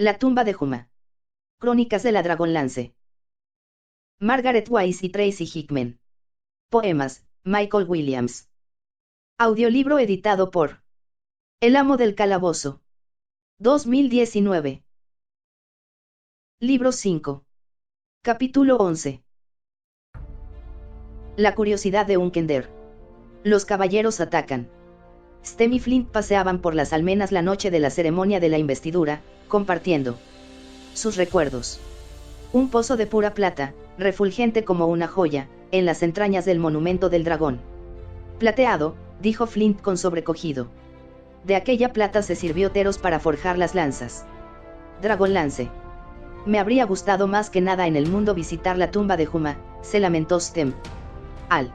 La tumba de Juma. Crónicas de la Dragonlance. Margaret Wise y Tracy Hickman. Poemas, Michael Williams. Audiolibro editado por El Amo del Calabozo. 2019. Libro 5. Capítulo 11. La curiosidad de Unkender. Los caballeros atacan. Stem y Flint paseaban por las almenas la noche de la ceremonia de la investidura, compartiendo sus recuerdos. Un pozo de pura plata, refulgente como una joya, en las entrañas del monumento del dragón. Plateado, dijo Flint con sobrecogido. De aquella plata se sirvió Teros para forjar las lanzas. Dragonlance. Me habría gustado más que nada en el mundo visitar la tumba de Juma, se lamentó Stem. Al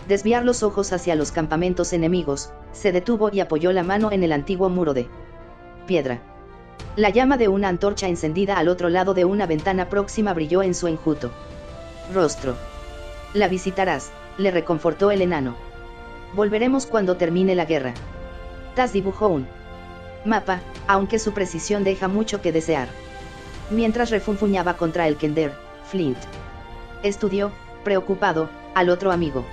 desviar los ojos hacia los campamentos enemigos, se detuvo y apoyó la mano en el antiguo muro de piedra. La llama de una antorcha encendida al otro lado de una ventana próxima brilló en su enjuto rostro. La visitarás, le reconfortó el enano. Volveremos cuando termine la guerra. Taz dibujó un mapa, aunque su precisión deja mucho que desear. Mientras refunfuñaba contra el Kender, Flint estudió, preocupado, al otro amigo.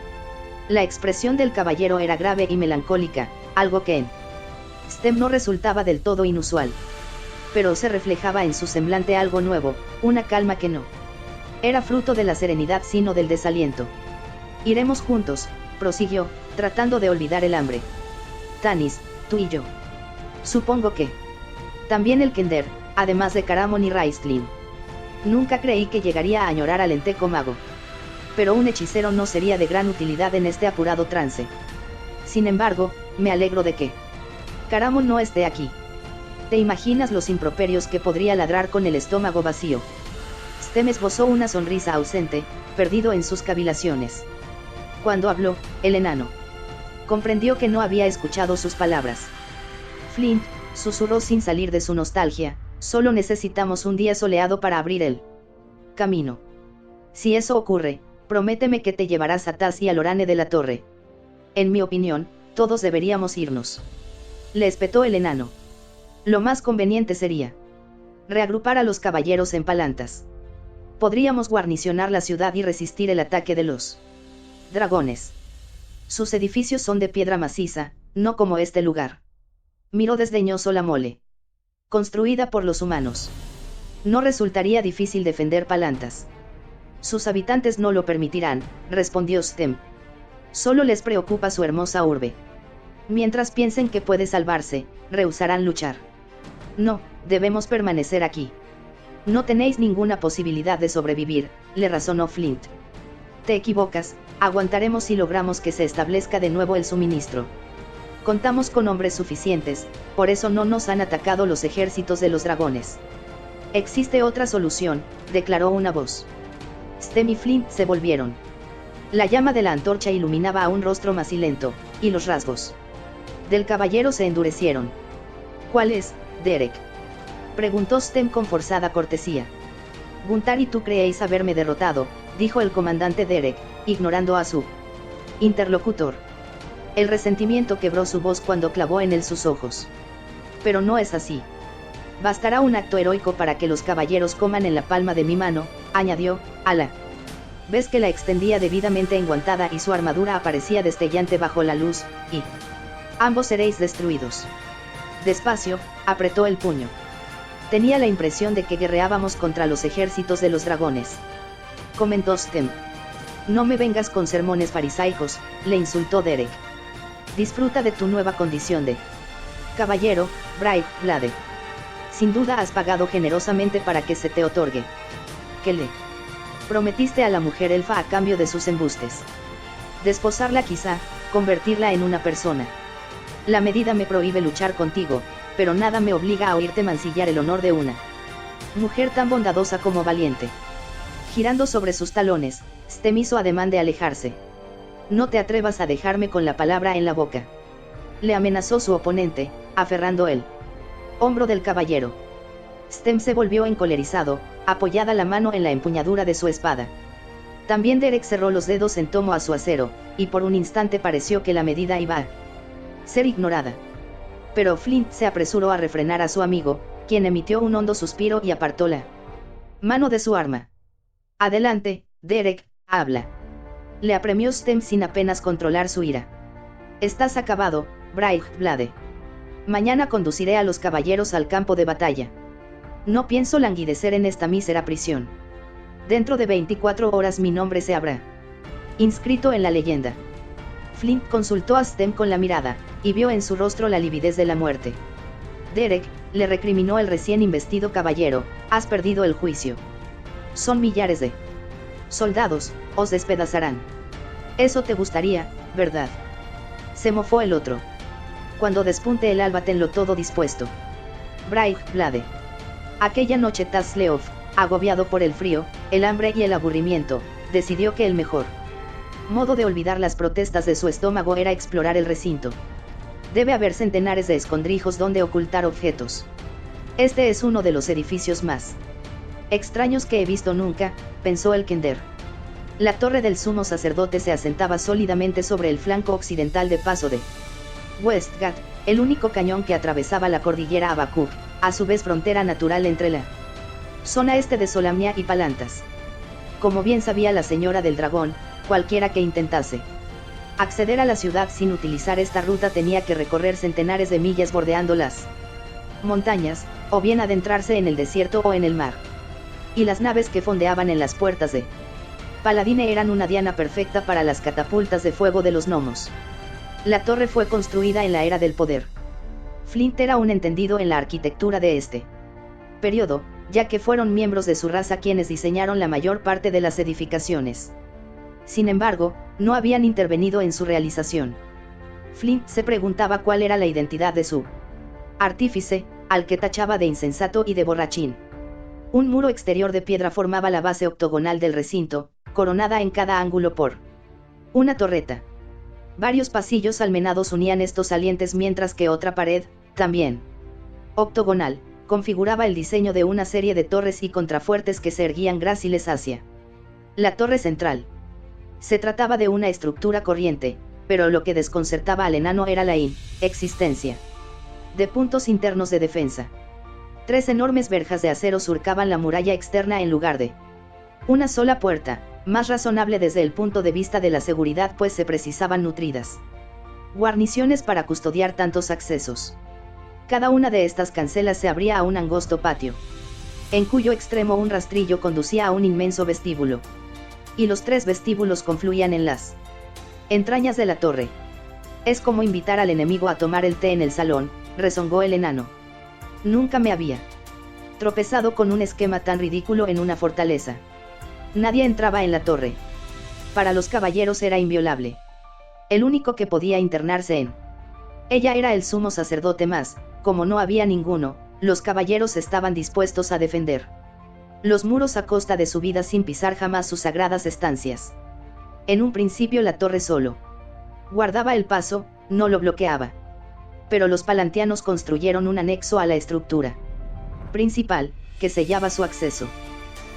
La expresión del caballero era grave y melancólica, algo que en Stem no resultaba del todo inusual. Pero se reflejaba en su semblante algo nuevo, una calma que no era fruto de la serenidad sino del desaliento. Iremos juntos, prosiguió, tratando de olvidar el hambre. Tanis, tú y yo. Supongo que también el Kender, además de Caramon y Raistlin. Nunca creí que llegaría a añorar al Enteco mago. Pero un hechicero no sería de gran utilidad en este apurado trance. Sin embargo, me alegro de que Caramon no esté aquí. ¿Te imaginas los improperios que podría ladrar con el estómago vacío? Stem esbozó una sonrisa ausente, perdido en sus cavilaciones. Cuando habló, el enano comprendió que no había escuchado sus palabras. Flint, susurró sin salir de su nostalgia, solo necesitamos un día soleado para abrir el camino. Si eso ocurre, prométeme que te llevarás a Taz y a Lorane de la Torre. En mi opinión, todos deberíamos irnos. Le espetó el enano. Lo más conveniente sería reagrupar a los caballeros en palantas. Podríamos guarnicionar la ciudad y resistir el ataque de los dragones. Sus edificios son de piedra maciza, no como este lugar. Miró desdeñoso la mole. Construida por los humanos. No resultaría difícil defender palantas. Sus habitantes no lo permitirán, respondió Stem. Solo les preocupa su hermosa urbe. Mientras piensen que puede salvarse, rehusarán luchar. No, debemos permanecer aquí. No tenéis ninguna posibilidad de sobrevivir, le razonó Flint. Te equivocas, aguantaremos si logramos que se establezca de nuevo el suministro. Contamos con hombres suficientes, por eso no nos han atacado los ejércitos de los dragones. Existe otra solución, declaró una voz. Stem y Flint se volvieron. La llama de la antorcha iluminaba a un rostro macilento, y los rasgos del caballero se endurecieron. ¿Cuál es, Derek? Preguntó Stem con forzada cortesía. Guntar y tú creéis haberme derrotado, dijo el comandante Derek, ignorando a su interlocutor. El resentimiento quebró su voz cuando clavó en él sus ojos. Pero no es así. Bastará un acto heroico para que los caballeros coman en la palma de mi mano, añadió, ala. Ves que la extendía debidamente enguantada y su armadura aparecía destellante bajo la luz, y ambos seréis destruidos. Despacio, apretó el puño. Tenía la impresión de que guerreábamos contra los ejércitos de los dragones. Comentó Stem. No me vengas con sermones farisaicos, le insultó Derek. Disfruta de tu nueva condición de caballero, Bright Blade. Sin duda has pagado generosamente para que se te otorgue. ¿Qué le prometiste a la mujer elfa a cambio de sus embustes? Desposarla quizá, convertirla en una persona. La medida me prohíbe luchar contigo, pero nada me obliga a oírte mancillar el honor de una mujer tan bondadosa como valiente. Girando sobre sus talones, Stem hizo ademán de alejarse. No te atrevas a dejarme con la palabra en la boca. Le amenazó su oponente, aferrando el hombro del caballero. Stem se volvió encolerizado, apoyada la mano en la empuñadura de su espada. También Derek cerró los dedos en tomo a su acero, y por un instante pareció que la medida iba a ser ignorada. Pero Flint se apresuró a refrenar a su amigo, quien emitió un hondo suspiro y apartó la mano de su arma. Adelante, Derek, habla. Le apremió Stem sin apenas controlar su ira. Estás acabado, Blade. Mañana conduciré a los caballeros al campo de batalla. No pienso languidecer en esta mísera prisión. Dentro de 24 horas mi nombre se habrá inscrito en la leyenda. Flint consultó a Stem con la mirada, y vio en su rostro la lividez de la muerte. Derek, le recriminó el recién investido caballero, has perdido el juicio. Son millares de soldados, os despedazarán. Eso te gustaría, ¿verdad? Se mofó el otro. Cuando despunte el alba tenlo todo dispuesto. Blade. Aquella noche Tasleov, agobiado por el frío, el hambre y el aburrimiento, decidió que el mejor modo de olvidar las protestas de su estómago era explorar el recinto. Debe haber centenares de escondrijos donde ocultar objetos. Este es uno de los edificios más extraños que he visto nunca, pensó el Kender. La torre del sumo sacerdote se asentaba sólidamente sobre el flanco occidental de paso de Westgate, el único cañón que atravesaba la cordillera Abakuk, a su vez frontera natural entre la zona este de Solamnia y Palantas. Como bien sabía la señora del dragón, cualquiera que intentase acceder a la ciudad sin utilizar esta ruta tenía que recorrer centenares de millas bordeando las montañas, o bien adentrarse en el desierto o en el mar. Y las naves que fondeaban en las puertas de Paladine eran una diana perfecta para las catapultas de fuego de los gnomos. La torre fue construida en la Era del Poder. Flint era un entendido en la arquitectura de este periodo, ya que fueron miembros de su raza quienes diseñaron la mayor parte de las edificaciones. Sin embargo, no habían intervenido en su realización. Flint se preguntaba cuál era la identidad de su artífice, al que tachaba de insensato y de borrachín. Un muro exterior de piedra formaba la base octogonal del recinto, coronada en cada ángulo por una torreta. Varios pasillos almenados unían estos salientes mientras que otra pared, también octogonal, configuraba el diseño de una serie de torres y contrafuertes que se erguían gráciles hacia la torre central. Se trataba de una estructura corriente, pero lo que desconcertaba al enano era la existencia de puntos internos de defensa. 3 enormes verjas de acero surcaban la muralla externa en lugar de una sola puerta, más razonable desde el punto de vista de la seguridad pues se precisaban nutridas guarniciones para custodiar tantos accesos. Cada una de estas cancelas se abría a un angosto patio, en cuyo extremo un rastrillo conducía a un inmenso vestíbulo. Y los 3 vestíbulos confluían en las entrañas de la torre. Es como invitar al enemigo a tomar el té en el salón, rezongó el enano. Nunca me había tropezado con un esquema tan ridículo en una fortaleza. Nadie entraba en la torre. Para los caballeros era inviolable. El único que podía internarse en ella era el sumo sacerdote más, como no había ninguno, los caballeros estaban dispuestos a defender los muros a costa de su vida sin pisar jamás sus sagradas estancias. En un principio la torre solo guardaba el paso, no lo bloqueaba. Pero los palantianos construyeron un anexo a la estructura principal, que sellaba su acceso.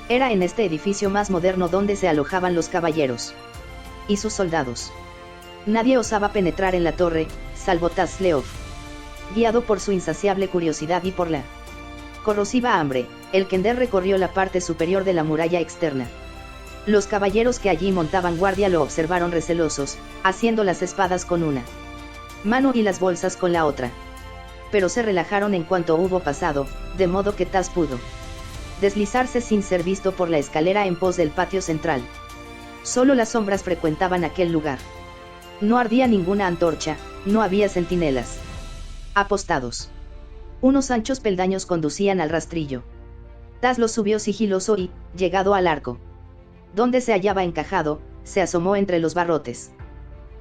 Era en este edificio más moderno donde se alojaban los caballeros y sus soldados. Nadie osaba penetrar en la torre, salvo Tasleov. Guiado por su insaciable curiosidad y por la corrosiva hambre, el Kender recorrió la parte superior de la muralla externa. Los caballeros que allí montaban guardia lo observaron recelosos, haciendo las espadas con una mano y las bolsas con la otra. Pero se relajaron en cuanto hubo pasado, de modo que Tas pudo deslizarse sin ser visto por la escalera en pos del patio central. Solo las sombras frecuentaban aquel lugar. No ardía ninguna antorcha, no había centinelas apostados. Unos anchos peldaños conducían al rastrillo. Tas lo subió sigiloso y, llegado al arco donde se hallaba encajado, se asomó entre los barrotes.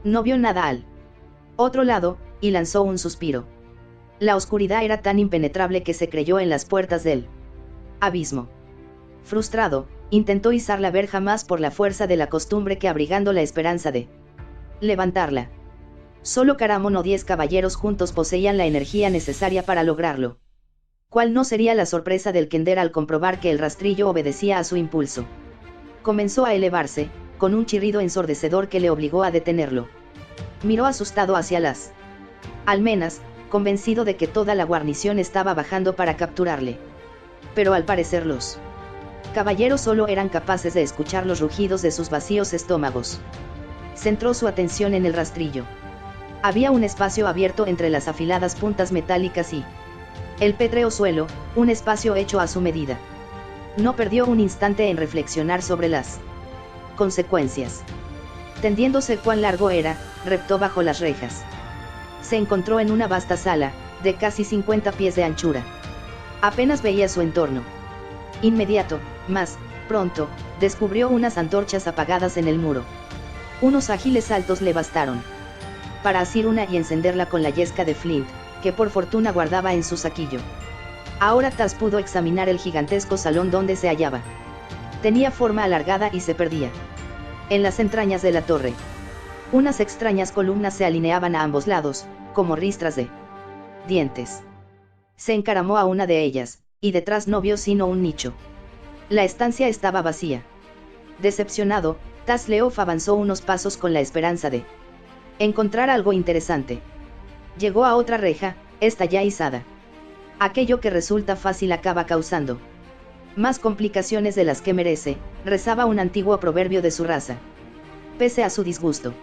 No vio nada al otro lado, y lanzó un suspiro. La oscuridad era tan impenetrable que se creyó en las puertas del abismo. Frustrado, intentó izar la verja más por la fuerza de la costumbre que abrigando la esperanza de levantarla. Solo Caramón o 10 caballeros juntos poseían la energía necesaria para lograrlo. ¿Cuál no sería la sorpresa del Kender al comprobar que el rastrillo obedecía a su impulso? Comenzó a elevarse, con un chirrido ensordecedor que le obligó a detenerlo. Miró asustado hacia las almenas, convencido de que toda la guarnición estaba bajando para capturarle. Pero al parecer los caballeros solo eran capaces de escuchar los rugidos de sus vacíos estómagos. Centró su atención en el rastrillo. Había un espacio abierto entre las afiladas puntas metálicas y el pétreo suelo, un espacio hecho a su medida. No perdió un instante en reflexionar sobre las consecuencias. Tendiéndose cuán largo era, reptó bajo las rejas. Se encontró en una vasta sala, de casi 50 pies de anchura. Apenas veía su entorno. Inmediato, más pronto, descubrió unas antorchas apagadas en el muro. Unos ágiles saltos le bastaron para asir una y encenderla con la yesca de Flint, que por fortuna guardaba en su saquillo. Ahora Taz pudo examinar el gigantesco salón donde se hallaba. Tenía forma alargada y se perdía en las entrañas de la torre. Unas extrañas columnas se alineaban a ambos lados, como ristras de dientes. Se encaramó a una de ellas, y detrás no vio sino un nicho. La estancia estaba vacía. Decepcionado, Taz Leof avanzó unos pasos con la esperanza de encontrar algo interesante. Llegó a otra reja, esta ya izada. Aquello que resulta fácil acaba causando más complicaciones de las que merece, rezaba un antiguo proverbio de su raza. Pese a su disgusto,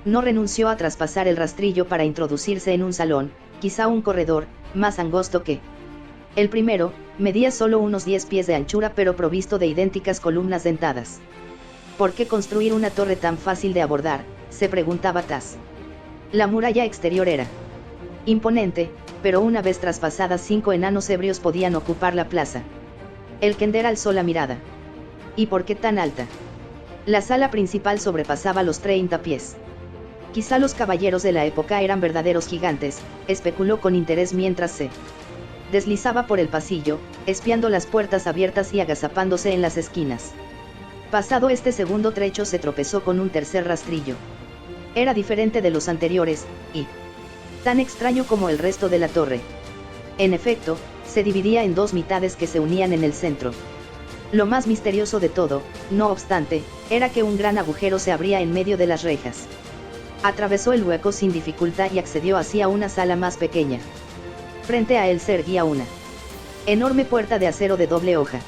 no renunció a traspasar el rastrillo para introducirse en un salón, quizá un corredor, más angosto que el primero, medía solo unos 10 pies de anchura pero provisto de idénticas columnas dentadas. ¿Por qué construir una torre tan fácil de abordar?, se preguntaba Taz. La muralla exterior era imponente, pero una vez traspasadas 5 enanos ebrios podían ocupar la plaza. El Kender alzó la mirada. ¿Y por qué tan alta? La sala principal sobrepasaba los 30 pies. Quizá los caballeros de la época eran verdaderos gigantes, especuló con interés mientras se deslizaba por el pasillo, espiando las puertas abiertas y agazapándose en las esquinas. Pasado este segundo trecho se tropezó con un tercer rastrillo. Era diferente de los anteriores, y tan extraño como el resto de la torre. En efecto, se dividía en dos mitades que se unían en el centro. Lo más misterioso de todo, no obstante, era que un gran agujero se abría en medio de las rejas. Atravesó el hueco sin dificultad y accedió así a una sala más pequeña. Frente a él se erguía una enorme puerta de acero de doble hoja.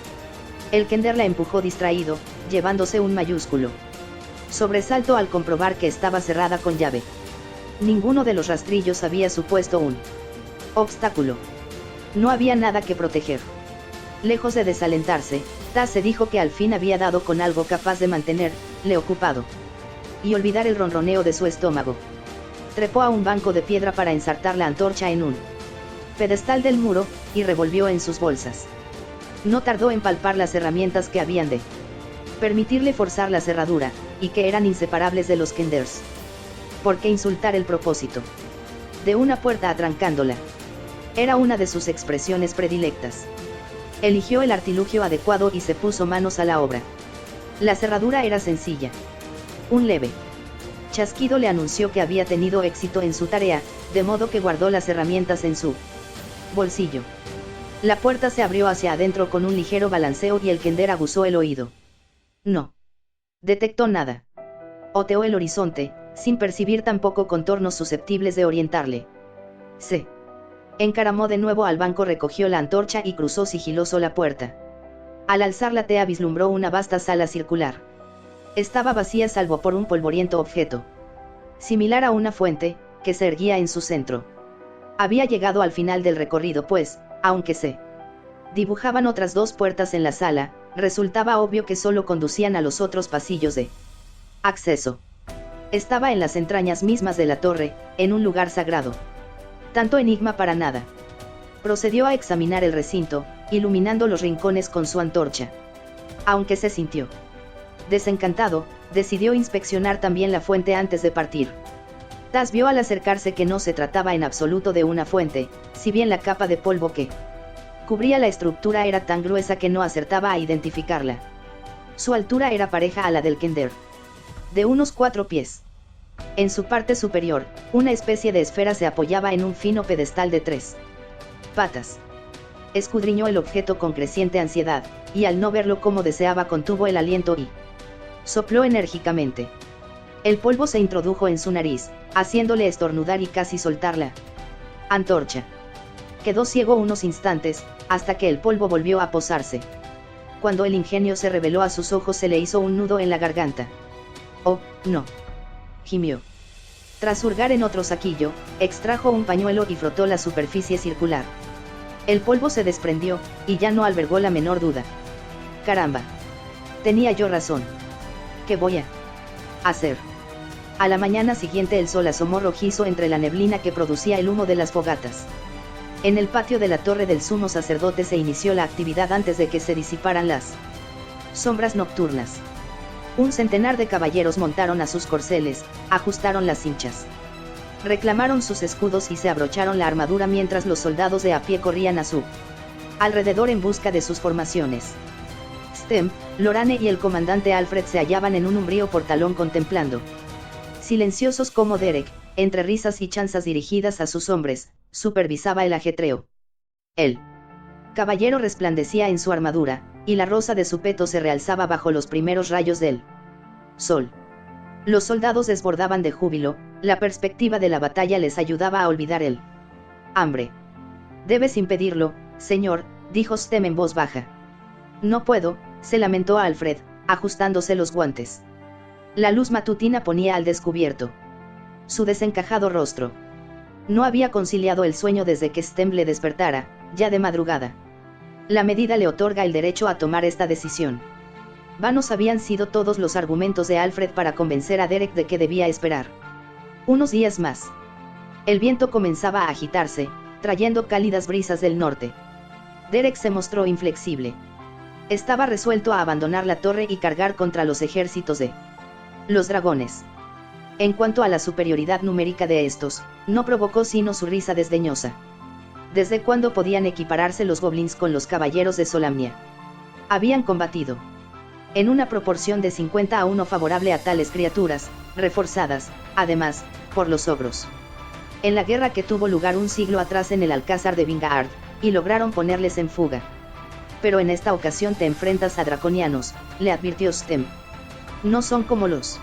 El Kender la empujó distraído, llevándose un mayúsculo sobresalto al comprobar que estaba cerrada con llave. Ninguno de los rastrillos había supuesto un obstáculo. No había nada que proteger. Lejos de desalentarse, Taz se dijo que al fin había dado con algo capaz de mantenerle ocupado y olvidar el ronroneo de su estómago. Trepó a un banco de piedra para ensartar la antorcha en un pedestal del muro, y revolvió en sus bolsas. No tardó en palpar las herramientas que habían de permitirle forzar la cerradura, y que eran inseparables de los Kenders. ¿Por qué insultar el propósito de una puerta atrancándola? Era una de sus expresiones predilectas. Eligió el artilugio adecuado y se puso manos a la obra. La cerradura era sencilla. Un leve chasquido le anunció que había tenido éxito en su tarea, de modo que guardó las herramientas en su bolsillo. La puerta se abrió hacia adentro con un ligero balanceo y el Kender aguzó el oído. No detectó nada. Oteó el horizonte, sin percibir tampoco contornos susceptibles de orientarle. Se encaramó de nuevo al banco, recogió la antorcha y cruzó sigiloso la puerta. Al alzar la tea vislumbró una vasta sala circular. Estaba vacía salvo por un polvoriento objeto similar a una fuente, que se erguía en su centro. Había llegado al final del recorrido pues, aunque se dibujaban otras dos puertas en la sala, resultaba obvio que solo conducían a los otros pasillos de acceso. Estaba en las entrañas mismas de la torre, en un lugar sagrado. Tanto enigma para nada. Procedió a examinar el recinto, iluminando los rincones con su antorcha. Aunque se sintió desencantado, decidió inspeccionar también la fuente antes de partir. Taz vio al acercarse que no se trataba en absoluto de una fuente, si bien la capa de polvo que cubría la estructura era tan gruesa que no acertaba a identificarla. Su altura era pareja a la del Kender, de unos 4 pies. En su parte superior, una especie de esfera se apoyaba en un fino pedestal de 3 patas. Escudriñó el objeto con creciente ansiedad, y al no verlo como deseaba contuvo el aliento y sopló enérgicamente. El polvo se introdujo en su nariz, haciéndole estornudar y casi soltarla Antorcha. Quedó ciego unos instantes, hasta que el polvo volvió a posarse. Cuando el ingenio se reveló a sus ojos se le hizo un nudo en la garganta. «Oh, no», gimió. Tras hurgar en otro saquillo, extrajo un pañuelo y frotó la superficie circular. El polvo se desprendió, y ya no albergó la menor duda. «Caramba. Tenía yo razón. ¿Qué voy a hacer?». A la mañana siguiente el sol asomó rojizo entre la neblina que producía el humo de las fogatas. En el patio de la torre del sumo sacerdote se inició la actividad antes de que se disiparan las sombras nocturnas. Un centenar de caballeros montaron a sus corceles, ajustaron las cinchas. Reclamaron sus escudos y se abrocharon la armadura mientras los soldados de a pie corrían a su alrededor en busca de sus formaciones. Stemp, Lorane y el comandante Alfred se hallaban en un umbrío portalón contemplando. Silenciosos como Derek, entre risas y chanzas dirigidas a sus hombres, supervisaba el ajetreo. El caballero resplandecía en su armadura, y la rosa de su peto se realzaba bajo los primeros rayos del sol. Los soldados desbordaban de júbilo, la perspectiva de la batalla les ayudaba a olvidar el hambre. «Debes impedirlo, señor», dijo Stem en voz baja. «No puedo», se lamentó Alfred, ajustándose los guantes. La luz matutina ponía al descubierto su desencajado rostro. No había conciliado el sueño desde que Stem le despertara, ya de madrugada. La medida le otorga el derecho a tomar esta decisión. Vanos habían sido todos los argumentos de Alfred para convencer a Derek de que debía esperar unos días más. El viento comenzaba a agitarse, trayendo cálidas brisas del norte. Derek se mostró inflexible. Estaba resuelto a abandonar la torre y cargar contra los ejércitos de los dragones. En cuanto a la superioridad numérica de estos, no provocó sino su risa desdeñosa. ¿Desde cuándo podían equipararse los goblins con los caballeros de Solamnia? Habían combatido en una proporción de 50-1 favorable a tales criaturas, reforzadas, además, por los ogros. En la guerra que tuvo lugar un siglo atrás en el Alcázar de Vingaard, y lograron ponerles en fuga. Pero en esta ocasión te enfrentas a draconianos, le advirtió Stem. No son como los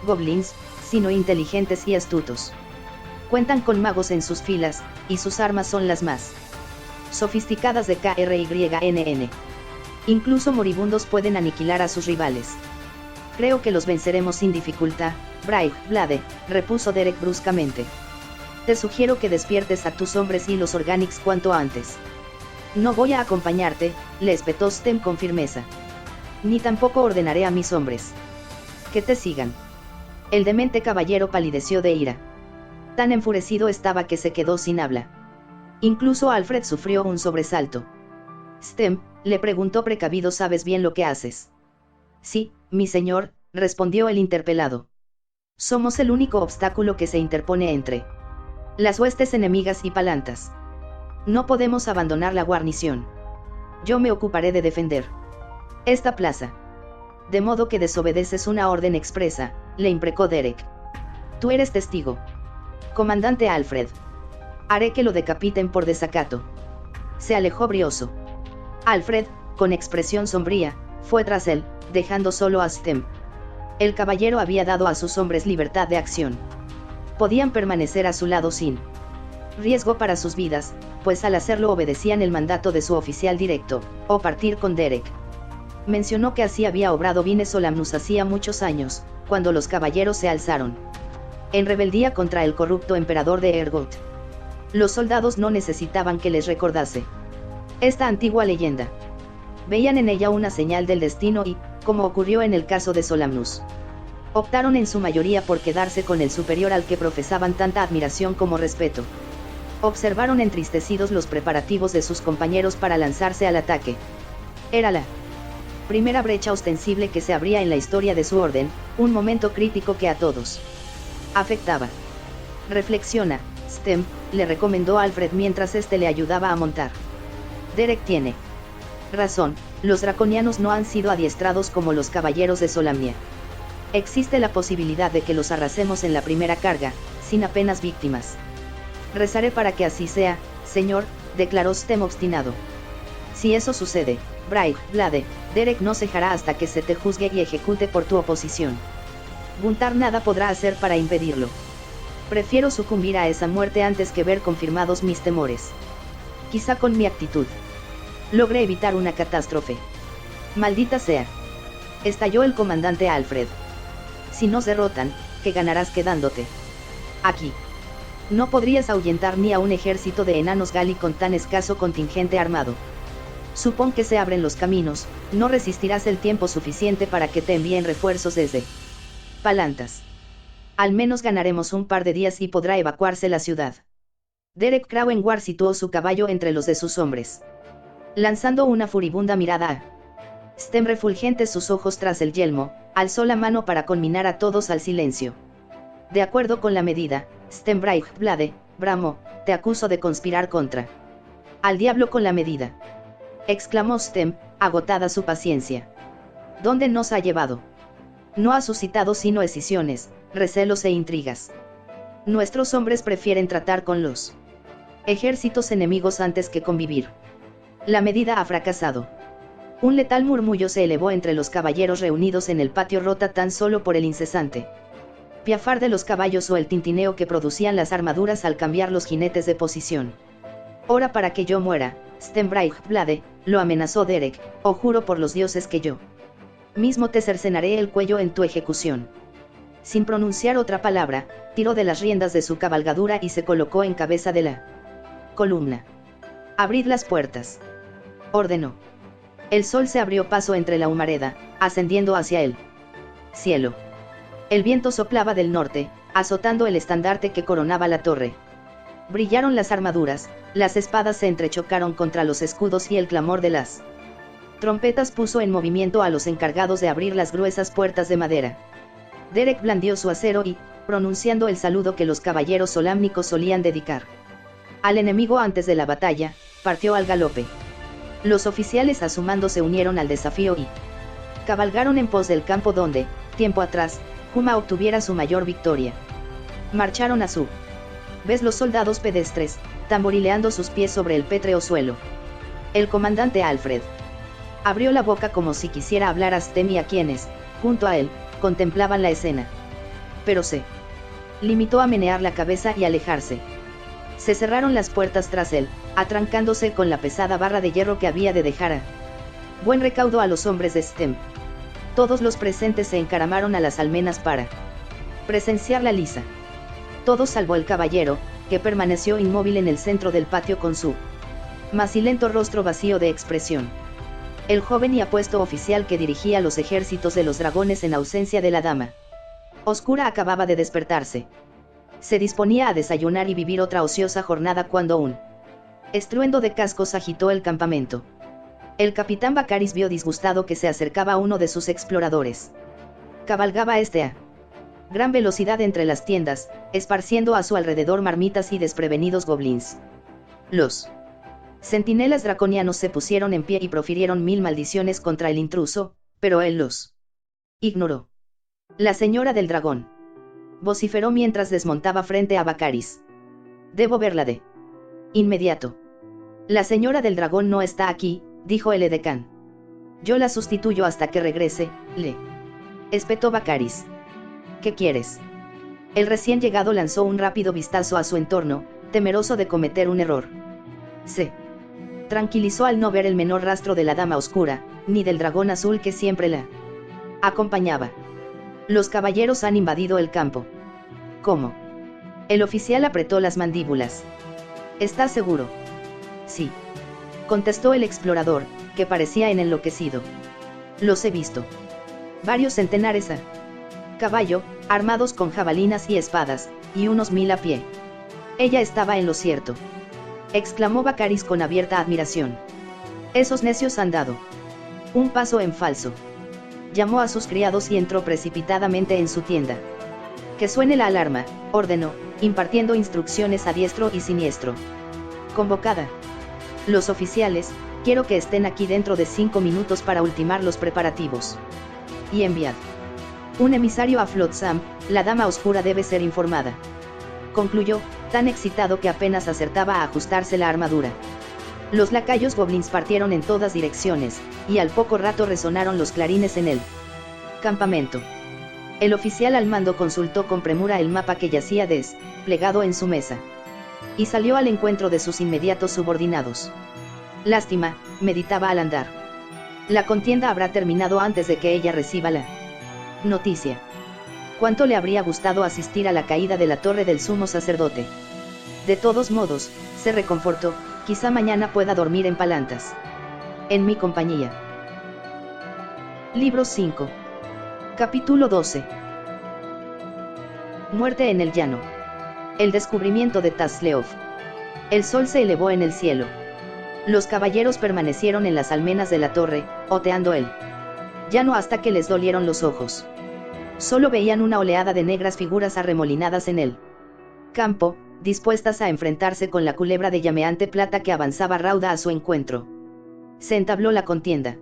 goblins, sino inteligentes y astutos. Cuentan con magos en sus filas, y sus armas son las más sofisticadas de KRYNN. Incluso moribundos pueden aniquilar a sus rivales. Creo que los venceremos sin dificultad, Braig Blade, repuso Derek bruscamente. Te sugiero que despiertes a tus hombres y los Organics cuanto antes. No voy a acompañarte, le espetó Stem con firmeza. Ni tampoco ordenaré a mis hombres que te sigan. El demente caballero palideció de ira. Tan enfurecido estaba que se quedó sin habla. Incluso Alfred sufrió un sobresalto. Stem, le preguntó precavido, ¿sabes bien lo que haces? Sí, mi señor, respondió el interpelado. Somos el único obstáculo que se interpone entre las huestes enemigas y Palantas. No podemos abandonar la guarnición. Yo me ocuparé de defender esta plaza. De modo que desobedeces una orden expresa, le imprecó Derek. Tú eres testigo. Comandante Alfred. Haré que lo decapiten por desacato. Se alejó brioso. Alfred, con expresión sombría, fue tras él, dejando solo a Stem. El caballero había dado a sus hombres libertad de acción. Podían permanecer a su lado sin riesgo para sus vidas, pues al hacerlo obedecían el mandato de su oficial directo, o partir con Derek. Mencionó que así había obrado Vine Solamnus hacía muchos años, cuando los caballeros se alzaron en rebeldía contra el corrupto emperador de Ergot. Los soldados no necesitaban que les recordase esta antigua leyenda. Veían en ella una señal del destino y, como ocurrió en el caso de Solamnus, optaron en su mayoría por quedarse con el superior al que profesaban tanta admiración como respeto. Observaron entristecidos los preparativos de sus compañeros para lanzarse al ataque. Era la primera brecha ostensible que se abría en la historia de su orden, un momento crítico que a todos afectaba. Reflexiona, Stem, le recomendó Alfred mientras este le ayudaba a montar. Derek tiene razón, los draconianos no han sido adiestrados como los caballeros de Solamnia. Existe la posibilidad de que los arrasemos en la primera carga, sin apenas víctimas. Rezaré para que así sea, señor, declaró Stem obstinado. Si eso sucede, Braig Blade, Derek no cejará hasta que se te juzgue y ejecute por tu oposición. Guntar nada podrá hacer para impedirlo. Prefiero sucumbir a esa muerte antes que ver confirmados mis temores. Quizá con mi actitud logré evitar una catástrofe. Maldita sea. Estalló el comandante Alfred. Si nos derrotan, ¿qué ganarás quedándote aquí? No podrías ahuyentar ni a un ejército de enanos gali con tan escaso contingente armado. Supón que se abren los caminos, no resistirás el tiempo suficiente para que te envíen refuerzos desde Palantas. Al menos ganaremos un par de días y podrá evacuarse la ciudad. Derek Crowenwar situó su caballo entre los de sus hombres. Lanzando una furibunda mirada a Stem refulgente sus ojos tras el yelmo, alzó la mano para conminar a todos al silencio. De acuerdo con la medida, Stem Braichblade, bramó, te acuso de conspirar contra. Al diablo con la medida. Exclamó Stem, agotada su paciencia. ¿Dónde nos ha llevado? No ha suscitado sino escisiones, recelos e intrigas. Nuestros hombres prefieren tratar con los ejércitos enemigos antes que convivir. La medida ha fracasado. Un letal murmullo se elevó entre los caballeros reunidos en el patio rota tan solo por el incesante piafar de los caballos o el tintineo que producían las armaduras al cambiar los jinetes de posición. Ora para que yo muera, Stem Braichblade, lo amenazó Derek, o juro por los dioses que yo mismo te cercenaré el cuello en tu ejecución. Sin pronunciar otra palabra, tiró de las riendas de su cabalgadura y se colocó en cabeza de la columna. Abrid las puertas, ordenó. El sol se abrió paso entre la humareda, ascendiendo hacia el cielo. El viento soplaba del norte, azotando el estandarte que coronaba la torre. Brillaron las armaduras, las espadas se entrechocaron contra los escudos y el clamor de las trompetas puso en movimiento a los encargados de abrir las gruesas puertas de madera. Derek blandió su acero y, pronunciando el saludo que los caballeros solámnicos solían dedicar al enemigo antes de la batalla, partió al galope. Los oficiales a su mando se unieron al desafío y cabalgaron en pos del campo donde, tiempo atrás, Juma obtuviera su mayor victoria. Marcharon a su vez los soldados pedestres, tamborileando sus pies sobre el pétreo suelo. El comandante Alfred abrió la boca como si quisiera hablar a Stem y a quienes, junto a él, contemplaban la escena. Pero se limitó a menear la cabeza y alejarse. Se cerraron las puertas tras él, atrancándose con la pesada barra de hierro que había de dejar a buen recaudo a los hombres de Stem. Todos los presentes se encaramaron a las almenas para presenciar la liza. Todos salvo el caballero, que permaneció inmóvil en el centro del patio con su macilento rostro vacío de expresión. El joven y apuesto oficial que dirigía los ejércitos de los dragones en ausencia de la dama oscura acababa de despertarse. Se disponía a desayunar y vivir otra ociosa jornada cuando un estruendo de cascos agitó el campamento. El capitán Baccaris vio disgustado que se acercaba uno de sus exploradores. Cabalgaba este a gran velocidad entre las tiendas, esparciendo a su alrededor marmitas y desprevenidos goblins. Los centinelas draconianos se pusieron en pie y profirieron 1000 maldiciones contra el intruso, pero él los ignoró. La señora del dragón vociferó mientras desmontaba frente a Baccaris. Debo verla de inmediato. La señora del dragón no está aquí, dijo el edecán. Yo la sustituyo hasta que regrese, le espetó Baccaris. ¿Qué quieres? El recién llegado lanzó un rápido vistazo a su entorno, temeroso de cometer un error. Se tranquilizó al no ver el menor rastro de la dama oscura, ni del dragón azul que siempre la acompañaba. Los caballeros han invadido el campo. ¿Cómo? El oficial apretó las mandíbulas. ¿Estás seguro? Sí. Contestó el explorador, que parecía enloquecido. Los he visto. Varios centenares a caballo, armados con jabalinas y espadas, y unos 1000 a pie. Ella estaba en lo cierto. Exclamó Baccaris con abierta admiración. Esos necios han dado un paso en falso. Llamó a sus criados y entró precipitadamente en su tienda. Que suene la alarma, ordenó, impartiendo instrucciones a diestro y siniestro. Convocada. Los oficiales, quiero que estén aquí dentro de 5 minutos para ultimar los preparativos. Y enviad un emisario a Flotsam, la dama oscura debe ser informada. Concluyó, tan excitado que apenas acertaba a ajustarse la armadura. Los lacayos goblins partieron en todas direcciones, y al poco rato resonaron los clarines en el campamento. El oficial al mando consultó con premura el mapa que yacía desplegado en su mesa. Y salió al encuentro de sus inmediatos subordinados. Lástima, meditaba al andar. La contienda habrá terminado antes de que ella reciba la noticia. ¿Cuánto le habría gustado asistir a la caída de la torre del sumo sacerdote? De todos modos, se reconfortó, quizá mañana pueda dormir en Palantas. En mi compañía. Libro 5. Capítulo 12. Muerte en el llano. El descubrimiento de Tasleov. El sol se elevó en el cielo. Los caballeros permanecieron en las almenas de la torre, oteando el llano hasta que les dolieron los ojos. Solo veían una oleada de negras figuras arremolinadas en el campo, dispuestas a enfrentarse con la culebra de llameante plata que avanzaba rauda a su encuentro. Se entabló la contienda.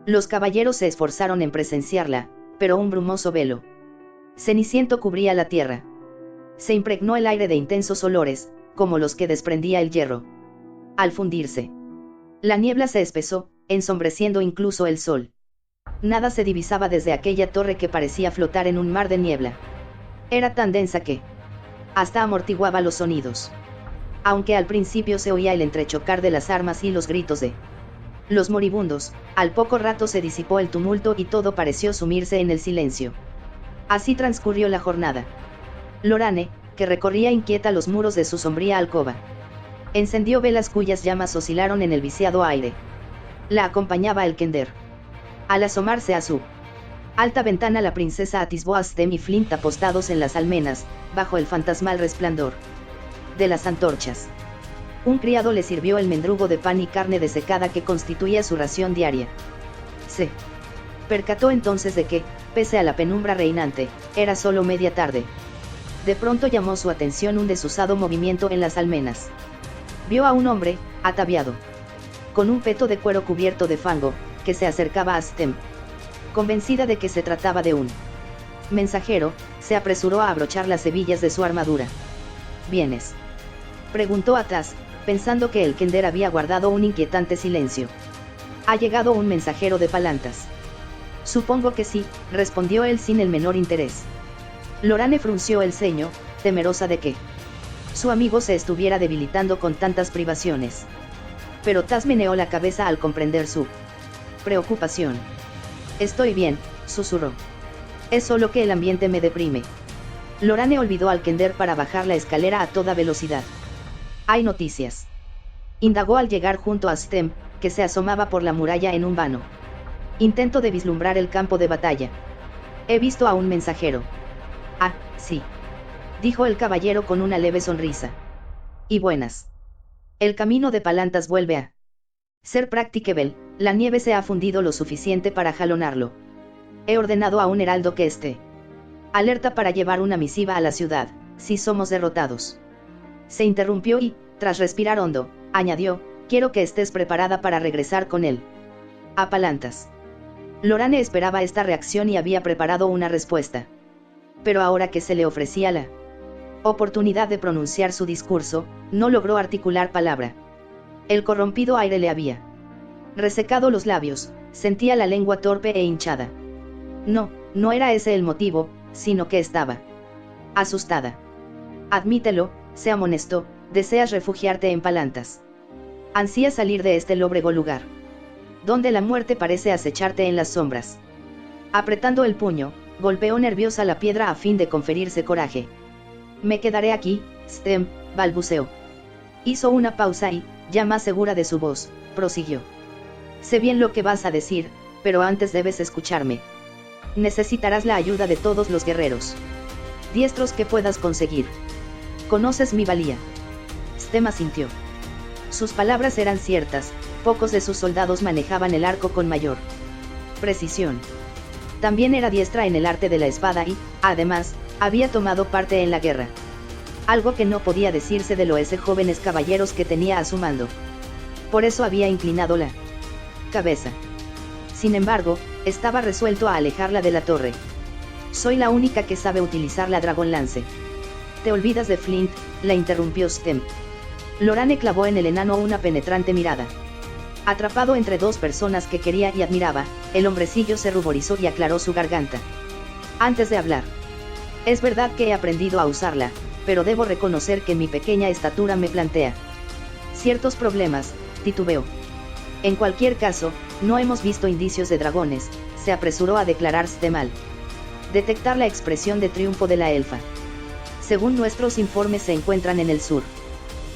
Los caballeros se esforzaron en presenciarla, pero un brumoso velo ceniciento cubría la tierra. Se impregnó el aire de intensos olores, como los que desprendía el hierro. Al fundirse, la niebla se espesó, ensombreciendo incluso el sol. Nada se divisaba desde aquella torre que parecía flotar en un mar de niebla. Era tan densa que hasta amortiguaba los sonidos. Aunque al principio se oía el entrechocar de las armas y los gritos de los moribundos, al poco rato se disipó el tumulto y todo pareció sumirse en el silencio. Así transcurrió la jornada. Lorane, que recorría inquieta los muros de su sombría alcoba, encendió velas cuyas llamas oscilaron en el viciado aire. La acompañaba el Kender. Al asomarse a su alta ventana, la princesa atisbó a Stem y Flint apostados en las almenas, bajo el fantasmal resplandor de las antorchas. Un criado le sirvió el mendrugo de pan y carne desecada que constituía su ración diaria. Se percató entonces de que, pese a la penumbra reinante, era solo media tarde. De pronto llamó su atención un desusado movimiento en las almenas. Vio a un hombre, ataviado con un peto de cuero cubierto de fango, que se acercaba a Stem. Convencida de que se trataba de un mensajero, se apresuró a abrochar las hebillas de su armadura. ¿Vienes?, preguntó a Tas, pensando que el Kender había guardado un inquietante silencio. Ha llegado un mensajero de Palantas. Supongo que sí, respondió él sin el menor interés. Lorane frunció el ceño, temerosa de que su amigo se estuviera debilitando con tantas privaciones. Pero Tas meneó la cabeza al comprender su preocupación. Estoy bien, susurró. Es solo que el ambiente me deprime. Lorane olvidó al Kender para bajar la escalera a toda velocidad. Hay noticias, indagó al llegar junto a Stem, que se asomaba por la muralla en un vano intento de vislumbrar el campo de batalla. He visto a un mensajero. Ah, sí, dijo el caballero con una leve sonrisa. Y buenas. El camino de Palantas vuelve a ser practicable, la nieve se ha fundido lo suficiente para jalonarlo. He ordenado a un heraldo que esté alerta para llevar una misiva a la ciudad, si somos derrotados. Se interrumpió y, tras respirar hondo, añadió, quiero que estés preparada para regresar con él a Palantas. Lorane esperaba esta reacción y había preparado una respuesta. Pero ahora que se le ofrecía la oportunidad de pronunciar su discurso, no logró articular palabra. El corrompido aire le había resecado los labios, sentía la lengua torpe e hinchada. No, no era ese el motivo, sino que estaba asustada. Admítelo, se amonestó, deseas refugiarte en Palantas. Ansías salir de este lóbrego lugar, donde la muerte parece acecharte en las sombras. Apretando el puño, golpeó nerviosa la piedra a fin de conferirse coraje. Me quedaré aquí, Stem, balbuceó. Hizo una pausa y, ya más segura de su voz, prosiguió. Sé bien lo que vas a decir, pero antes debes escucharme. Necesitarás la ayuda de todos los guerreros diestros que puedas conseguir. Conoces mi valía. Stem asintió. Sus palabras eran ciertas, pocos de sus soldados manejaban el arco con mayor precisión. También era diestra en el arte de la espada y, además, había tomado parte en la guerra. Algo que no podía decirse de los jóvenes caballeros que tenía a su mando. Por eso había inclinado la cabeza. Sin embargo, estaba resuelto a alejarla de la torre. Soy la única que sabe utilizar la Dragonlance. Te olvidas de Flint, la interrumpió Stem. Lorane clavó en el enano una penetrante mirada. Atrapado entre dos personas que quería y admiraba, el hombrecillo se ruborizó y aclaró su garganta. Antes de hablar. Es verdad que he aprendido a usarla, pero debo reconocer que mi pequeña estatura me plantea ciertos problemas, titubeó. En cualquier caso, no hemos visto indicios de dragones, se apresuró a declarar Stem al detectar la expresión de triunfo de la elfa. Según nuestros informes se encuentran en el sur,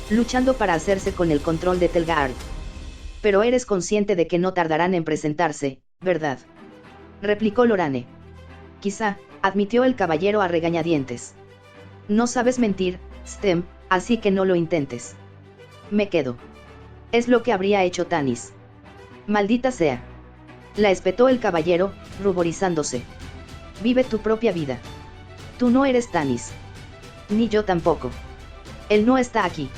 luchando para hacerse con el control de Telgaard. Pero eres consciente de que no tardarán en presentarse, ¿verdad? Replicó Lorane. Quizá, admitió el caballero a regañadientes. No sabes mentir, Stem, así que no lo intentes. Me quedo. Es lo que habría hecho Tanis. Maldita sea. La espetó el caballero, ruborizándose. Vive tu propia vida. Tú no eres Tanis. Ni yo tampoco. Él no está aquí.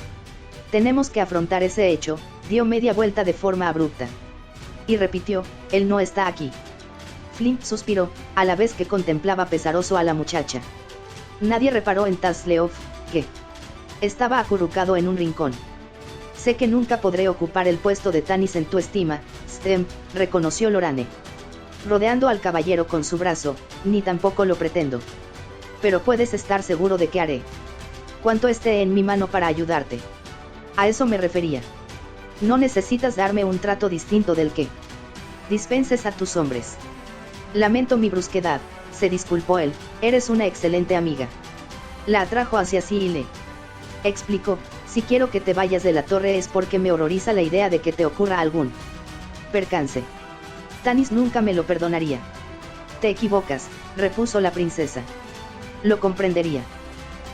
Tenemos que afrontar ese hecho, dio media vuelta de forma abrupta. Y repitió, él no está aquí. Flint suspiró, a la vez que contemplaba pesaroso a la muchacha. Nadie reparó en Tasleov, que estaba acurrucado en un rincón. Sé que nunca podré ocupar el puesto de Tanis en tu estima, Stem, reconoció Lorane. Rodeando al caballero con su brazo, ni tampoco lo pretendo. Pero puedes estar seguro de que haré cuanto esté en mi mano para ayudarte. A eso me refería. No necesitas darme un trato distinto del que dispenses a tus hombres. Lamento mi brusquedad, se disculpó él, eres una excelente amiga. La atrajo hacia sí y le explicó, si quiero que te vayas de la torre es porque me horroriza la idea de que te ocurra algún percance. Tanis nunca me lo perdonaría. Te equivocas, repuso la princesa. Lo comprendería.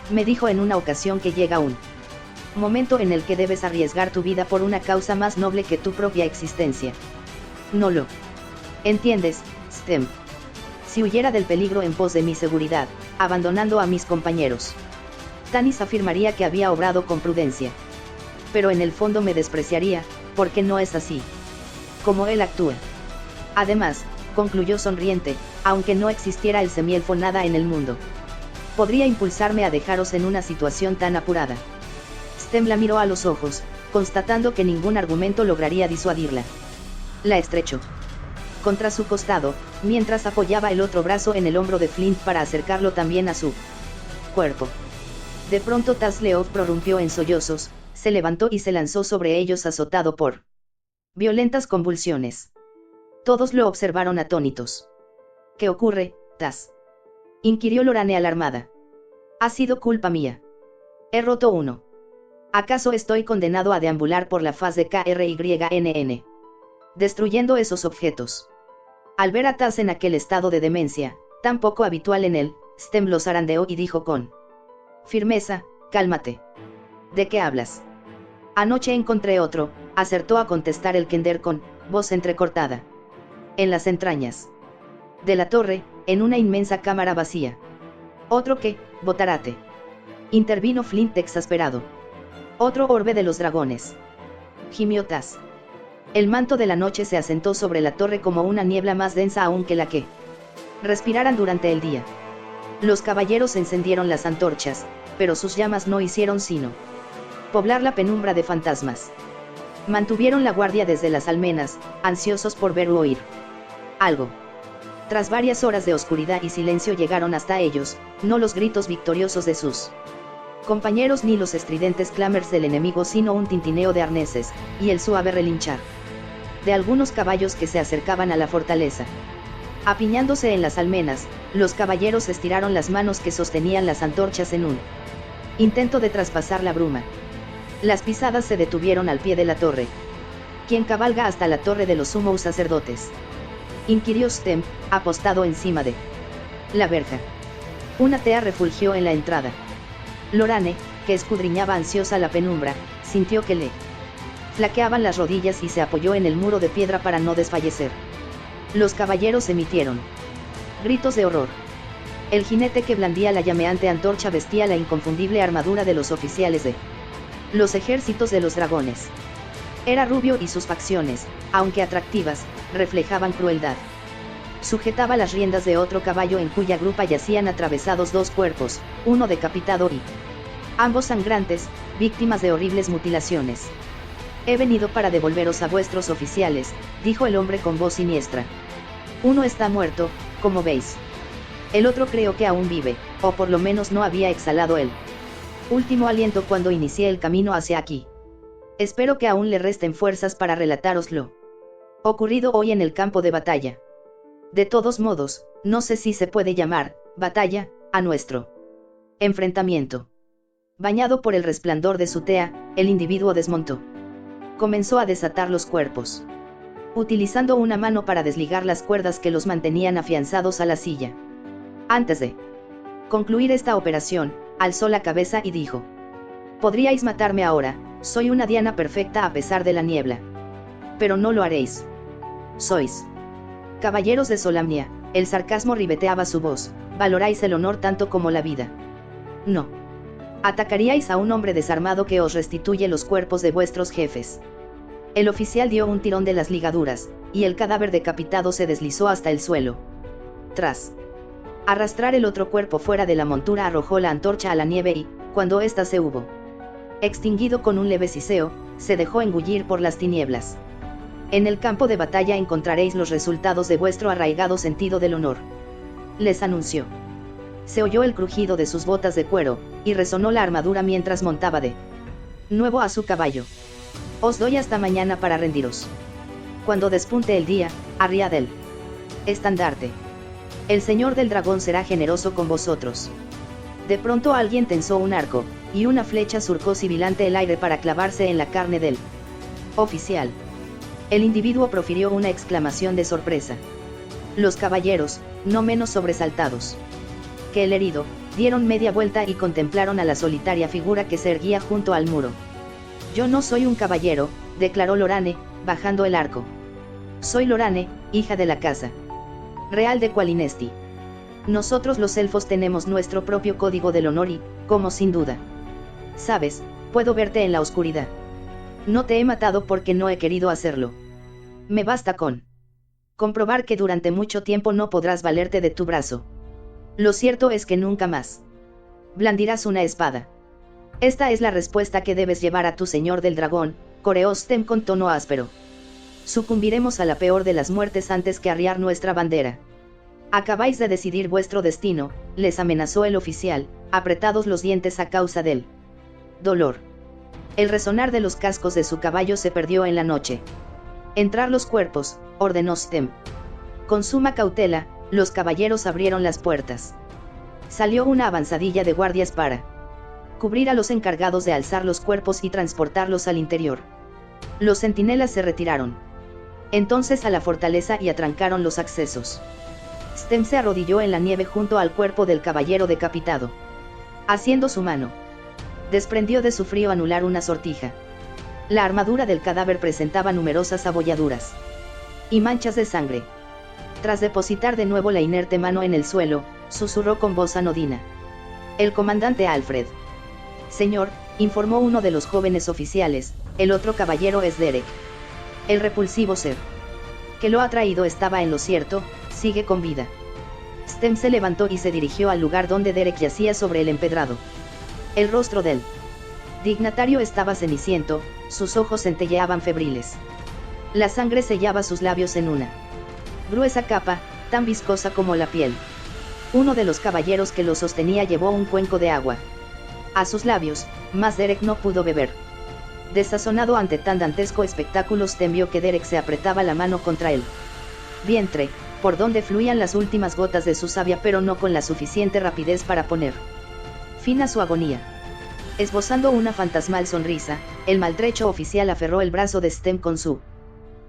Me dijo en una ocasión que llega un momento en el que debes arriesgar tu vida por una causa más noble que tu propia existencia. No lo entiendes, Stem. Si huyera del peligro en pos de mi seguridad, abandonando a mis compañeros, Tanis afirmaría que había obrado con prudencia. Pero en el fondo me despreciaría, porque no es así como él actúa. Además, concluyó sonriente, aunque no existiera el semielfo nada en el mundo podría impulsarme a dejaros en una situación tan apurada. Stem la miró a los ojos, constatando que ningún argumento lograría disuadirla. La estrechó contra su costado, mientras apoyaba el otro brazo en el hombro de Flint para acercarlo también a su cuerpo. De pronto Tasleov prorrumpió en sollozos, se levantó y se lanzó sobre ellos azotado por violentas convulsiones. Todos lo observaron atónitos. ¿Qué ocurre, Tas?, inquirió Lorane alarmada. Ha sido culpa mía. He roto uno. ¿Acaso estoy condenado a deambular por la faz de KRYNN? Destruyendo esos objetos. Al ver a Tas en aquel estado de demencia, tan poco habitual en él, Stem lo zarandeó y dijo con firmeza, cálmate. ¿De qué hablas? Anoche encontré otro, acertó a contestar el Kender con voz entrecortada. En las entrañas de la torre, en una inmensa cámara vacía. Otro que, Botarate. Intervino Flint exasperado. Otro orbe de los dragones. Gimió Tas. El manto de la noche se asentó sobre la torre como una niebla más densa aún que la que respiraran durante el día. Los caballeros encendieron las antorchas, pero sus llamas no hicieron sino poblar la penumbra de fantasmas. Mantuvieron la guardia desde las almenas, ansiosos por ver o oír algo. Tras varias horas de oscuridad y silencio llegaron hasta ellos, no los gritos victoriosos de sus compañeros ni los estridentes clamores del enemigo, sino un tintineo de arneses, y el suave relinchar de algunos caballos que se acercaban a la fortaleza. Apiñándose en las almenas, los caballeros estiraron las manos que sostenían las antorchas en un intento de traspasar la bruma. Las pisadas se detuvieron al pie de la torre. ¿Quién cabalga hasta la torre de los sumos sacerdotes?, inquirió Stem, apostado encima de la verja. Una tea refulgió en la entrada. Lorane, que escudriñaba ansiosa la penumbra, sintió que le flaqueaban las rodillas y se apoyó en el muro de piedra para no desfallecer. Los caballeros emitieron gritos de horror. El jinete que blandía la llameante antorcha vestía la inconfundible armadura de los oficiales de los ejércitos de los dragones. Era rubio y sus facciones, aunque atractivas, reflejaban crueldad. Sujetaba las riendas de otro caballo en cuya grupa yacían atravesados dos cuerpos, uno decapitado y ambos sangrantes, víctimas de horribles mutilaciones. He venido para devolveros a vuestros oficiales, dijo el hombre con voz siniestra. Uno está muerto, como veis. El otro creo que aún vive, o por lo menos no había exhalado el último aliento cuando inicié el camino hacia aquí. Espero que aún le resten fuerzas para relatároslo ocurrido hoy en el campo de batalla. De todos modos, no sé si se puede llamar batalla a nuestro enfrentamiento. Bañado por el resplandor de su tea, el individuo desmontó. Comenzó a desatar los cuerpos, utilizando una mano para desligar las cuerdas que los mantenían afianzados a la silla. Antes de concluir esta operación, alzó la cabeza y dijo: podríais matarme ahora, soy una diana perfecta a pesar de la niebla. Pero no lo haréis. Sois caballeros de Solamnia, el sarcasmo ribeteaba su voz, valoráis el honor tanto como la vida. No. Atacaríais a un hombre desarmado que os restituye los cuerpos de vuestros jefes. El oficial dio un tirón de las ligaduras, y el cadáver decapitado se deslizó hasta el suelo. Tras arrastrar el otro cuerpo fuera de la montura, arrojó la antorcha a la nieve y, cuando ésta se hubo extinguido con un leve siseo, se dejó engullir por las tinieblas. En el campo de batalla encontraréis los resultados de vuestro arraigado sentido del honor, les anunció. Se oyó el crujido de sus botas de cuero, y resonó la armadura mientras montaba de nuevo a su caballo. Os doy hasta mañana para rendiros. Cuando despunte el día, arriad el estandarte. El señor del dragón será generoso con vosotros. De pronto alguien tensó un arco, y una flecha surcó sibilante el aire para clavarse en la carne del oficial. El individuo profirió una exclamación de sorpresa. Los caballeros, no menos sobresaltados que el herido, dieron media vuelta y contemplaron a la solitaria figura que se erguía junto al muro. Yo no soy un caballero, declaró Lorane, bajando el arco. Soy Lorane, hija de la casa real de Qualinesti. Nosotros los elfos tenemos nuestro propio código del honor y, como sin duda sabes, puedo verte en la oscuridad. No te he matado porque no he querido hacerlo. Me basta con comprobar que durante mucho tiempo no podrás valerte de tu brazo. Lo cierto es que nunca más blandirás una espada. Esta es la respuesta que debes llevar a tu señor del dragón, coreó Stem con tono áspero. Sucumbiremos a la peor de las muertes antes que arriar nuestra bandera. Acabáis de decidir vuestro destino, les amenazó el oficial, apretados los dientes a causa del dolor. El resonar de los cascos de su caballo se perdió en la noche. Entrar los cuerpos, ordenó Stem. Con suma cautela, los caballeros abrieron las puertas. Salió una avanzadilla de guardias para cubrir a los encargados de alzar los cuerpos y transportarlos al interior. Los centinelas se retiraron entonces a la fortaleza y atrancaron los accesos. Stem se arrodilló en la nieve junto al cuerpo del caballero decapitado. Haciendo su mano, desprendió de su frío anular una sortija. La armadura del cadáver presentaba numerosas abolladuras y manchas de sangre. Tras depositar de nuevo la inerte mano en el suelo, susurró con voz anodina: el comandante Alfred. Señor, informó uno de los jóvenes oficiales, el otro caballero es Derek. El repulsivo ser que lo ha traído estaba en lo cierto, sigue con vida. Stem se levantó y se dirigió al lugar donde Derek yacía sobre el empedrado. El rostro del dignatario estaba ceniciento, sus ojos centelleaban febriles. La sangre sellaba sus labios en una gruesa capa, tan viscosa como la piel. Uno de los caballeros que lo sostenía llevó un cuenco de agua a sus labios, mas Derek no pudo beber. Desazonado ante tan dantesco espectáculo, Stem vio que Derek se apretaba la mano contra el vientre, por donde fluían las últimas gotas de su savia, pero no con la suficiente rapidez para poner fin a su agonía. Esbozando una fantasmal sonrisa, el maltrecho oficial aferró el brazo de Stem con su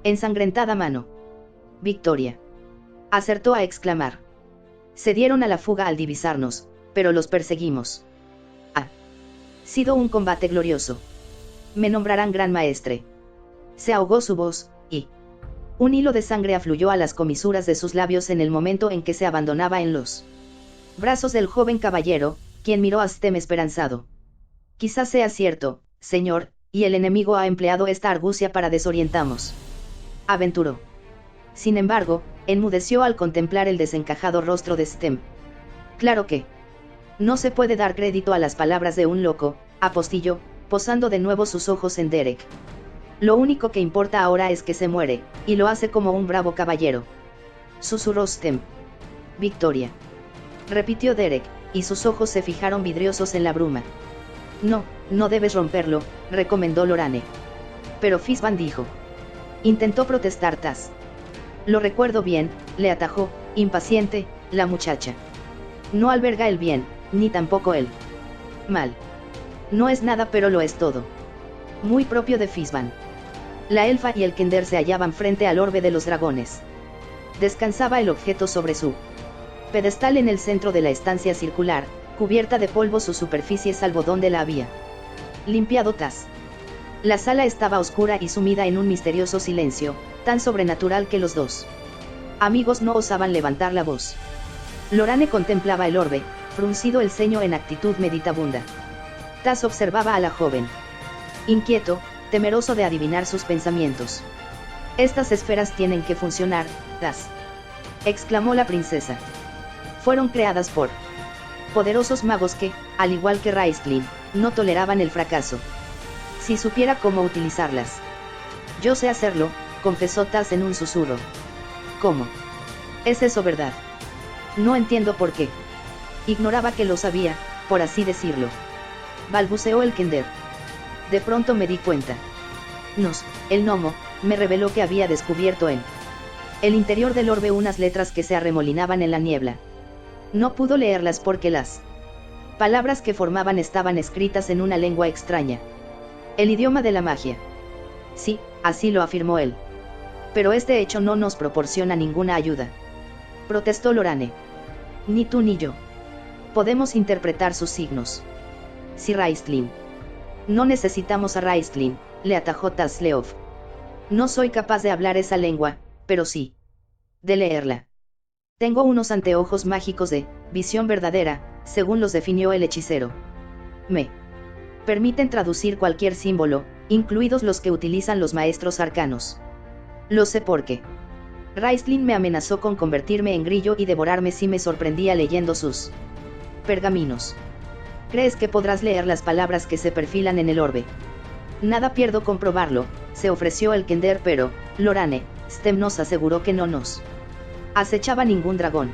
ensangrentada mano. Victoria. Acertó a exclamar. Se dieron a la fuga al divisarnos, pero los perseguimos. Ha sido un combate glorioso. Me nombrarán gran maestre. Se ahogó su voz, y un hilo de sangre afluyó a las comisuras de sus labios en el momento en que se abandonaba en los brazos del joven caballero, quien miró a Stem esperanzado. Quizás sea cierto, señor, y el enemigo ha empleado esta argucia para desorientarnos. Aventuró. Sin embargo, enmudeció al contemplar el desencajado rostro de Stem. Claro que no se puede dar crédito a las palabras de un loco, apostilló, posando de nuevo sus ojos en Derek. Lo único que importa ahora es que se muere, y lo hace como un bravo caballero. Susurró Stem. Victoria. repitió Derek, y sus ojos se fijaron vidriosos en la bruma. No, no debes romperlo, recomendó Lorane. Pero Fizban dijo. Intentó protestar Taz. Lo recuerdo bien, le atajó, impaciente, la muchacha. No alberga el bien, ni tampoco el mal. No es nada pero lo es todo. Muy propio de Fizban. La elfa y el kender se hallaban frente al orbe de los dragones. Descansaba el objeto sobre su pedestal en el centro de la estancia circular, cubierta de polvo su superficie salvo donde la había limpiado Taz. La sala estaba oscura y sumida en un misterioso silencio, tan sobrenatural que los dos amigos no osaban levantar la voz. Lorane contemplaba el orbe, fruncido el ceño en actitud meditabunda. Taz observaba a la joven. Inquieto, temeroso de adivinar sus pensamientos. Estas esferas tienen que funcionar, Taz, exclamó la princesa. Fueron creadas por poderosos magos que, al igual que Raistlin, no toleraban el fracaso. Si supiera cómo utilizarlas. Yo sé hacerlo, confesó Taz en un susurro. ¿Cómo? ¿Es eso verdad? No entiendo por qué. Ignoraba que lo sabía, por así decirlo. Balbuceó el kender. De pronto me di cuenta. El gnomo, me reveló que había descubierto en el interior del orbe unas letras que se arremolinaban en la niebla. No pudo leerlas porque las palabras que formaban estaban escritas en una lengua extraña. El idioma de la magia. Sí, así lo afirmó él. Pero este hecho no nos proporciona ninguna ayuda. Protestó Lorane. Ni tú ni yo podemos interpretar sus signos. Si Raistlin. No necesitamos a Raistlin, le atajó Tazleov. No soy capaz de hablar esa lengua, pero sí de leerla. Tengo unos anteojos mágicos de visión verdadera, según los definió el hechicero. Me permiten traducir cualquier símbolo, incluidos los que utilizan los maestros arcanos. Lo sé porque Raistlin me amenazó con convertirme en grillo y devorarme si me sorprendía leyendo sus pergaminos. ¿Crees que podrás leer las palabras que se perfilan en el orbe? Nada pierdo con probarlo, se ofreció el kender, pero Lorane, Stem nos aseguró que no nos acechaba ningún dragón.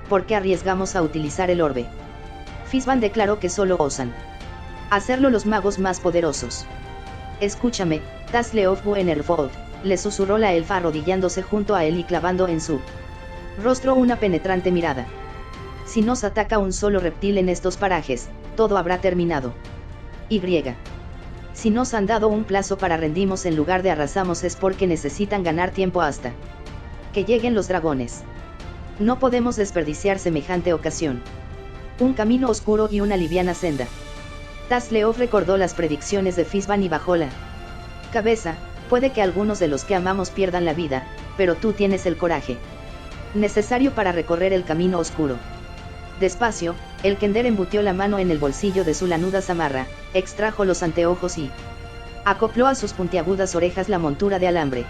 ¿Por qué arriesgamos a utilizar el orbe? Fizban declaró que solo osan hacerlo los magos más poderosos. Escúchame, Tazleov Buenervold, le susurró la elfa arrodillándose junto a él y clavando en su rostro una penetrante mirada. Si nos ataca un solo reptil en estos parajes, todo habrá terminado. Y. Si nos han dado un plazo para rendimos en lugar de arrasamos es porque necesitan ganar tiempo hasta que lleguen los dragones. No podemos desperdiciar semejante ocasión. Un camino oscuro y una liviana senda. Tazleov recordó las predicciones de Fizban y bajó la cabeza. Puede que algunos de los que amamos pierdan la vida, pero tú tienes el coraje necesario para recorrer el camino oscuro. Despacio, el kender embutió la mano en el bolsillo de su lanuda zamarra, extrajo los anteojos y acopló a sus puntiagudas orejas la montura de alambre.